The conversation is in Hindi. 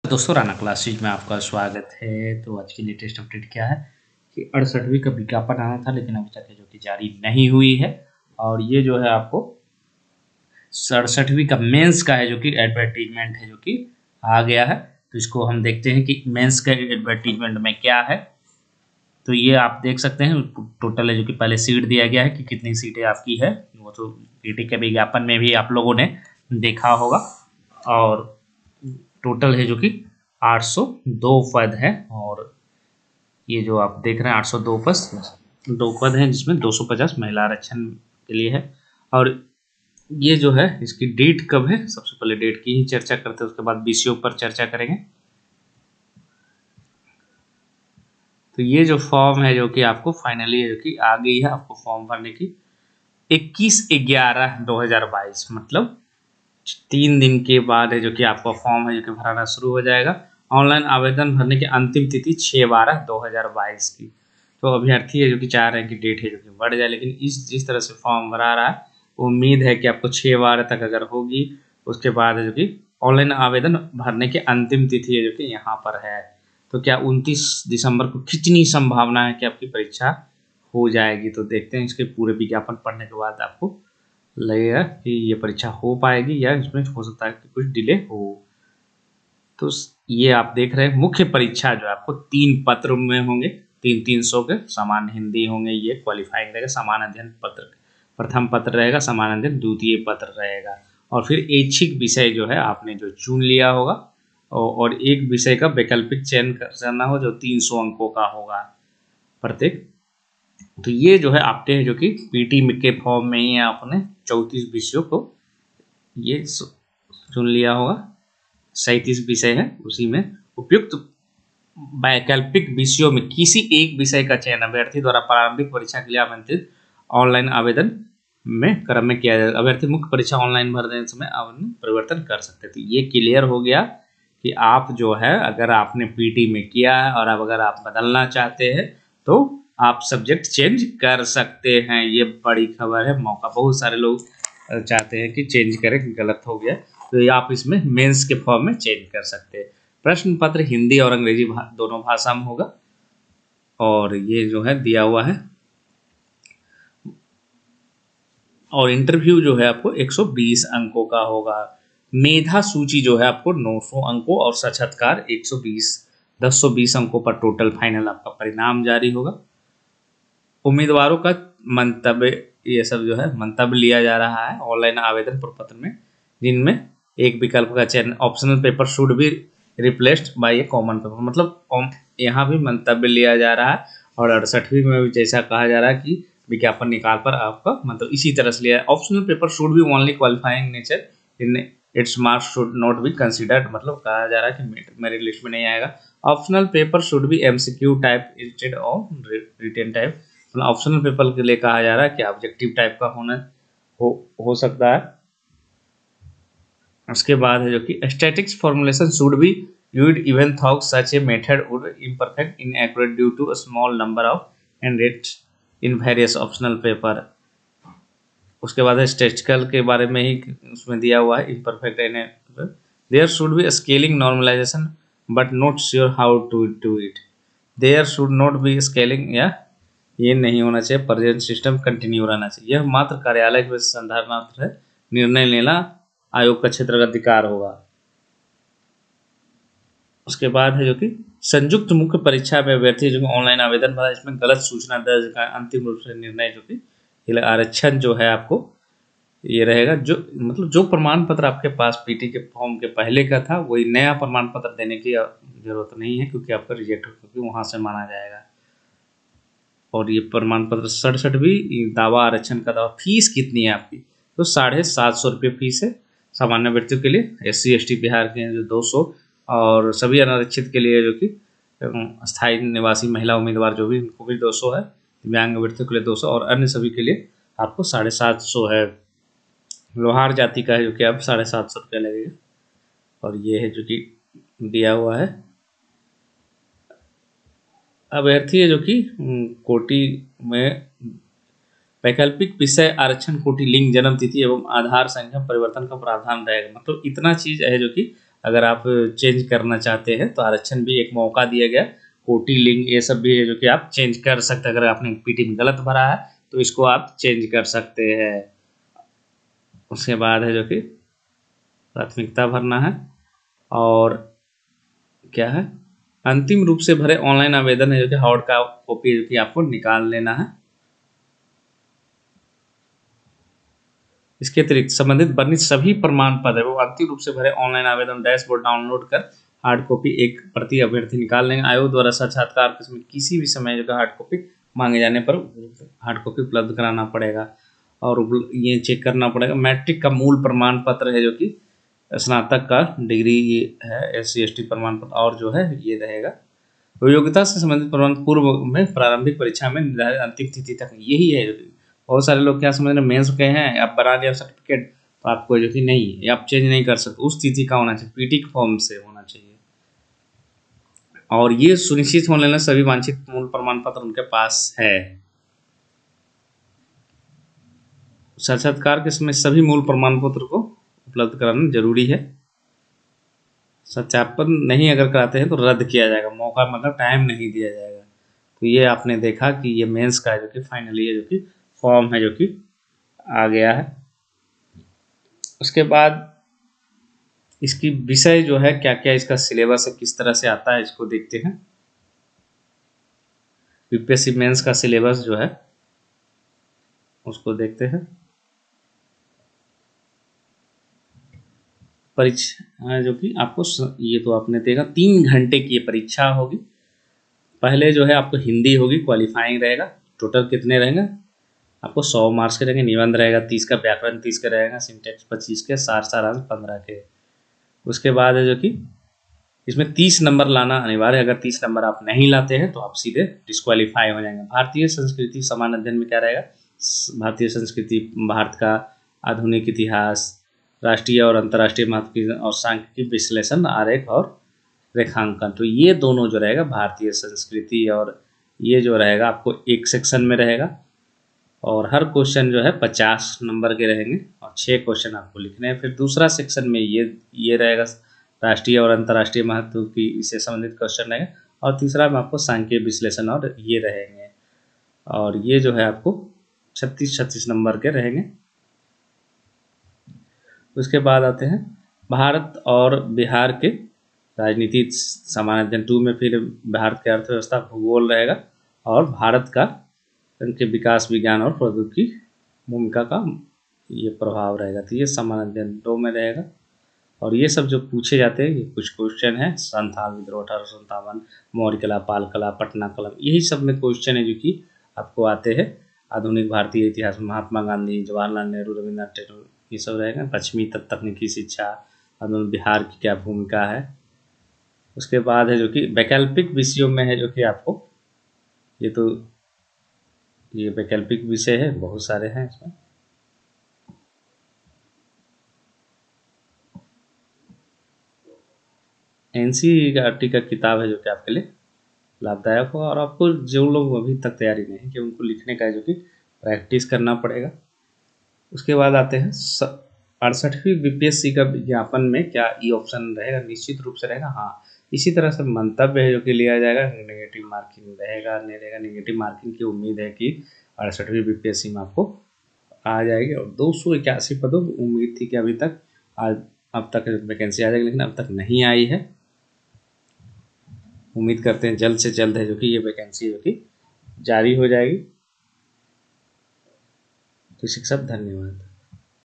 दोस्तों राना क्लासेज में आपका स्वागत है। तो आज की लेटेस्ट अपडेट क्या है कि 68वीं का विज्ञापन आना था लेकिन अभी तक जो कि जारी नहीं हुई है। और ये जो है आपको 67वीं का मेंस का है जो कि एडवर्टीजमेंट है जो कि आ गया है। तो इसको हम देखते हैं कि मेंस के एडवर्टीजमेंट में क्या है। तो ये आप देख सकते हैं टोटल है जो कि पहले सीट दिया गया है कि कितनी सीटें आपकी है, वो तो पीटी के विज्ञापन में भी आप लोगों ने देखा होगा। और टोटल है जो कि 802 पद है। और ये जो आप देख रहे हैं 802 पद हैं जिसमें 250 महिला आरक्षण के लिए है। और ये जो है इसकी डेट कब है, सबसे पहले डेट की ही चर्चा करते हैं, उसके बाद विषयों पर चर्चा करेंगे। तो ये जो फॉर्म है जो कि आपको फाइनली है जो कि आ गई है आपको फॉर्म भरने की 21/11/2022, मतलब 3 दिन के बाद है जो कि आपका फॉर्म है जो कि भराना शुरू हो जाएगा। ऑनलाइन आवेदन भरने की अंतिम तिथि 6/12/2022 की। तो अभ्यर्थी है जो कि चाह रहे हैं कि डेट है जो कि बढ़ जाए, लेकिन जिस तरह से फॉर्म भरा रहा है उम्मीद है कि आपको 6/12 तक अगर होगी, उसके बाद है जो कि ऑनलाइन आवेदन भरने की अंतिम तिथि है जो कि यहाँ पर है। तो क्या 29 दिसंबर को कितनी संभावना है कि आपकी परीक्षा हो जाएगी, तो देखते हैं इसके पूरे विज्ञापन पढ़ने के बाद आपको लगेगा कि ये परीक्षा हो पाएगी या इसमें हो सकता है कि कुछ डिले हो। तो ये आप देख रहे हैं मुख्य परीक्षा जो आपको 3 पत्र में होंगे, 300 के सामान्य हिंदी होंगे, ये क्वालिफाइंग रहेगा। समान अध्ययन पत्र प्रथम पत्र रहेगा, समान अध्ययन द्वितीय पत्र रहेगा। और फिर ऐच्छिक विषय जो है आपने जो चुन लिया होगा और एक विषय का वैकल्पिक चयन करना हो जो 300 अंकों का होगा प्रत्येक। तो ये जो है आपने जो कि पीटी के फॉर्म में ही आपने 34 विषयों को ये चुन लिया होगा। 37 विषय है, उसी में उपयुक्त वैकल्पिक विषयों में किसी एक विषय का चयन अभ्यर्थी द्वारा प्रारंभिक परीक्षा के लिए आमंत्रित ऑनलाइन आवेदन में क्रम में किया जाएगा। अभ्यर्थी मुख्य परीक्षा ऑनलाइन भरने समय आवेदन परिवर्तन कर सकते थे। ये क्लियर हो गया कि आप जो है अगर आपने पीटी में किया है और अब अगर आप बदलना चाहते हैं तो आप सब्जेक्ट चेंज कर सकते हैं। ये बड़ी खबर है, मौका बहुत सारे लोग चाहते हैं कि चेंज करें, गलत हो गया तो ये आप इसमें मेंस के फॉर्म में चेंज कर सकते हैं। प्रश्न पत्र हिंदी और अंग्रेजी दोनों भाषा में होगा। और ये जो है दिया हुआ है। और इंटरव्यू जो है आपको 120 अंकों का होगा। मेधा सूची जो है आपको 900 अंकों और साक्षात्कार 120 अंकों पर टोटल फाइनल आपका परिणाम जारी होगा। उम्मीदवारों का मंतव्य, ये सब जो है मंतव्य लिया जा रहा है ऑनलाइन आवेदन प्रपत्र में, जिनमें एक विकल्प का चयन optional paper should be replaced by A common paper, मतलब यहाँ भी मंतव्य लिया जा रहा है। और 68वीं में भी जैसा कहा जा रहा है कि विज्ञापन निकाल पर आपका मतलब इसी तरह से लिया है। Optional paper should B only qualifying nature in its marks should not be considered, मतलब कहा जा रहा है कि मेरिट लिस्ट में नहीं आएगा। Optional paper should be MCQ type instead of written type, optional paper के लिए कहा जा रहा है कि ऑब्जेक्टिव टाइप का होना हो सकता है। उसके बाद है जो कि statics formulation should be used even though such a method would imperfect inaccurate due to a small number of candidates in various optional paper. उसके बाद है स्टैटिस्टिकल के बारे में ही उसमें दिया हुआ है, imperfect in there should be scaling normalization but not sure how to do it. There should not be scaling, या ये नहीं होना चाहिए। प्रेजेंट सिस्टम कंटिन्यू रहना चाहिए। यह मात्र कार्यालय के संधारणार्थ है, निर्णय लेना आयोग का क्षेत्र का अधिकार होगा। उसके बाद है जो कि संयुक्त मुख्य परीक्षा में अभ्यर्थी जो ऑनलाइन आवेदन भरा, इसमें गलत सूचना दर्ज का अंतिम रूप से निर्णय जो कि आरक्षण जो है आपको ये रहेगा। जो मतलब जो प्रमाण पत्र आपके पास पीटी के फॉर्म के पहले का था वही नया प्रमाण पत्र देने की जरूरत नहीं है, क्योंकि आपका रिजेक्ट हो, क्योंकि वहां से माना जाएगा। और ये प्रमाण पत्र 67वीं दावा आरक्षण का दावा। फीस कितनी है आपकी, तो 750 रुपये फीस है सामान्य व्यक्तियों के लिए। SC ST बिहार के हैं जो 200, और सभी अनारक्षित के लिए जो कि स्थायी निवासी महिला उम्मीदवार जो भी उनको भी 200 है, दिव्यांग व्यक्तियों के लिए 200, और अन्य सभी के लिए आपको 750 है। लोहार जाति का है जो कि अब 750 रुपया लगेगा। और ये है जो कि दिया हुआ है। अभ्यर्थी है जो कि कोटि में वैकल्पिक विषय आरक्षण कोटि लिंग जन्म तिथि एवं आधार संख्या परिवर्तन का प्रावधान रहेगा। मतलब इतना चीज है जो कि अगर आप चेंज करना चाहते हैं तो आरक्षण भी एक मौका दिया गया। कोटि लिंग ये सब भी है जो कि आप चेंज कर सकते हैं। अगर आपने पीटी में गलत भरा है तो इसको आप चेंज कर सकते हैं। उसके बाद है जो कि प्राथमिकता भरना है और क्या है, अंतिम रूप से भरे ऑनलाइन आवेदन है जो कि हार्ड का कॉपी जो कि आपको निकाल लेना है। इसके अतिरिक्त संबंधित वर्णित सभी प्रमाण पत्र वो अंतिम रूप से भरे ऑनलाइन आवेदन डैशबोर्ड डाउनलोड कर हार्ड कॉपी एक प्रति अभ्यर्थी निकाल लेंगे। आयोग द्वारा साक्षात्कार में किसी भी समय जो हार्ड कॉपी मांगे जाने पर हार्ड कॉपी उपलब्ध कराना पड़ेगा। और ये चेक करना पड़ेगा मैट्रिक का मूल प्रमाण पत्र है जो कि स्नातक का डिग्री ये है, SC ST प्रमाण पत्र और जो है ये रहेगा। योग्यता से संबंधित प्रमाण पूर्व में प्रारंभिक परीक्षा में निर्धारित अंतिम तिथि तक यही है। बहुत सारे लोग क्या समझ रहे हैं मेंस के हैं आप बना दिया सर्टिफिकेट तो आपको जो कि नहीं आप चेंज नहीं कर सकते, उस तिथि का होना चाहिए, पीटी के फॉर्म से होना चाहिए। और ये सुनिश्चित होने लेना सभी वांछित मूल प्रमाण पत्र उनके पास है। साक्षात्कार के समय सभी मूल प्रमाण पत्र को उपलब्ध कराना जरूरी है। सत्यापन नहीं अगर कराते हैं तो रद्द किया जाएगा, मौका मतलब टाइम नहीं दिया जाएगा। तो ये आपने देखा कि ये मेंस का है जो कि फाइनली है जो कि फॉर्म है जो कि आ गया है। उसके बाद इसकी विषय जो है क्या क्या इसका सिलेबस है किस तरह से आता है इसको देखते हैं। यूपीएससी मेंस का सिलेबस जो है उसको देखते हैं। परीक्षा जो कि आपको ये तो आपने देखा 3 घंटे की ये परीक्षा होगी। पहले जो है आपको हिंदी होगी, क्वालिफाइंग रहेगा। टोटल कितने रहेंगे आपको 100 मार्क्स के रहेंगे। निबंध रहेगा 30 का, व्याकरण 30 का रहेगा, सिंटेक्स 25 के, सारांश 15 के। उसके बाद है जो कि इसमें 30 नंबर लाना अनिवार्य है। अगर 30 नंबर आप नहीं लाते हैं तो आप सीधे डिस्क्वालीफाई हो जाएंगे। भारतीय संस्कृति समान अध्ययन में क्या रहेगा, भारतीय संस्कृति, भारत का आधुनिक इतिहास, राष्ट्रीय और अंतर्राष्ट्रीय महत्व की और सांख्यिकी विश्लेषण, आरेख और रेखांकन। तो ये दोनों जो रहेगा भारतीय संस्कृति और ये जो रहेगा आपको एक सेक्शन में रहेगा। और हर क्वेश्चन जो है 50 नंबर के रहेंगे और 6 क्वेश्चन आपको लिखने हैं। फिर दूसरा सेक्शन में ये रहेगा राष्ट्रीय और अंतर्राष्ट्रीय महत्व की इससे संबंधित क्वेश्चन रहेंगे। और तीसरा में आपको सांख्यिकीय विश्लेषण और ये रहेंगे। और ये जो है आपको 36 नंबर के रहेंगे। उसके बाद आते हैं भारत और बिहार के राजनीति सामान्य अध्ययन 2 में फिर भारत की अर्थव्यवस्था भूगोल रहेगा और भारत का उनके विकास विज्ञान और प्रौद्योगिकी भूमिका का ये प्रभाव रहेगा। तो ये सामान्य अध्ययन 2 में रहेगा। और ये सब जो पूछे जाते हैं ये कुछ क्वेश्चन है, संथाल विद्रोह 1857, मौर्य कला, पाल कला, पटना कलम, यही सब में क्वेश्चन है जो कि आपको आते हैं। आधुनिक भारतीय इतिहास में महात्मा गांधी, जवाहरलाल नेहरू, रविन्द्रनाथ टैगोर ये सब रहेगा। पश्चिमी तकनीकी शिक्षा, आधुनिक बिहार की क्या भूमिका है। उसके बाद है जो कि वैकल्पिक विषयों में है जो कि आपको ये वैकल्पिक विषय है, बहुत सारे हैं इसमें। NCERT का किताब है जो कि आपके लिए लाभदायक होगा। और आपको जो लोग अभी तक तैयारी नहीं है कि उनको लिखने का है जो कि प्रैक्टिस करना पड़ेगा। उसके बाद आते हैं 68वीं BPSC का विज्ञापन में क्या ई ऑप्शन रहेगा, निश्चित रूप से रहेगा। हाँ, इसी तरह से मंतव्य है जो कि लिया जाएगा, नेगेटिव मार्किंग रहेगा, नहीं रहेगा। नेगेटिव मार्किंग की उम्मीद है कि 68वीं BPSC में आपको आ जाएगी। और 281 पदों की उम्मीद थी कि अभी तक आज अब तक वैकेंसी आ जाएगी, लेकिन अब तक नहीं आई है। उम्मीद करते हैं जल्द से जल्द है जो कि ये वैकेंसी जो कि जारी हो जाएगी। तो शिक्षक धन्यवाद।